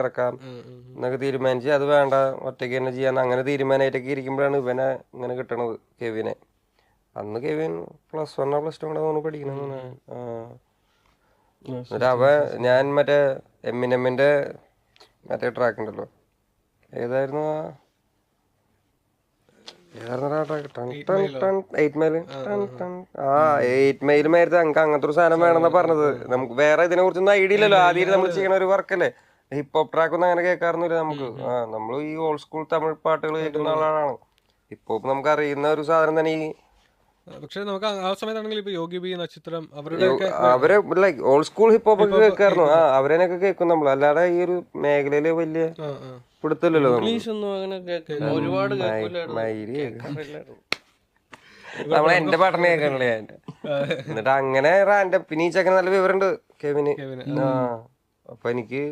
ഇറക്കാം എന്നൊക്കെ തീരുമാനിച്ച് അത് വേണ്ട ഒറ്റയ്ക്ക് തന്നെ ചെയ്യാൻ അങ്ങനെ തീരുമാനമായിട്ടൊക്കെ ഇരിക്കുമ്പോഴാണ് ഇവനെ ഇങ്ങനെ കിട്ടണത് കെവിനെ. അന്ന് കെവിൻ +1 +2 കൂടെ തോന്നുന്നു പഠിക്കണമെന്ന്. എന്നിട്ട് ഞാൻ മറ്റേ എമിനെമ്മിന്റെ മറ്റേ ട്രാക്ക് ഉണ്ടല്ലോ, ഏതായിരുന്നു ആ 8 മൈൽ മേരത്തെ നമുക്ക് അങ്ങനത്തെ ഒരു സാധനം വേണമെന്നാ പറഞ്ഞത്. നമുക്ക് വേറെ ഇതിനെ കുറിച്ചൊന്നും ഐഡിയ ഇല്ലല്ലോ. ആദ്യം നമ്മൾ ചെയ്യണ ഒരു വർക്കല്ലേ. ഹിപ്പ് ഹോപ്പ് ട്രാക്ക് ഒന്നും അങ്ങനെ കേൾക്കാറൊന്നുമില്ല നമുക്ക്. നമ്മൾ ഈ ഓൾഡ് സ്കൂൾ തമിഴ് പാട്ടുകൾ കേൾക്കുന്ന ആളാണ്. ഹിപ്പ് ഹോപ്പ് നമുക്ക് അറിയുന്ന ഒരു സാധനം തന്നെ. ഈ പക്ഷെ നമുക്ക് ആ സമയത്താണെങ്കിൽ ഇപ്പൊ യോഗി ബി നക്ഷത്രം അവരെ like old school hip hop ഒക്കെ കേൾക്കായിരുന്നു. അവരേനൊക്കെ കേൾക്കും നമ്മൾ. അല്ലാതെ ഈ ഒരു മേഖലയില് വലിയ പിടുത്തല്ലോ. ഒരുപാട് നമ്മളെ എന്റെ പാട്ടിനെ കേൾക്കണല്ലേ ഞാൻ. എന്നിട്ട് അങ്ങനെ റാൻഡം. പിന്നെ ഈ ചെക്കന് നല്ല വിവരമുണ്ട് കെവിന്. അപ്പൊ എനിക്ക്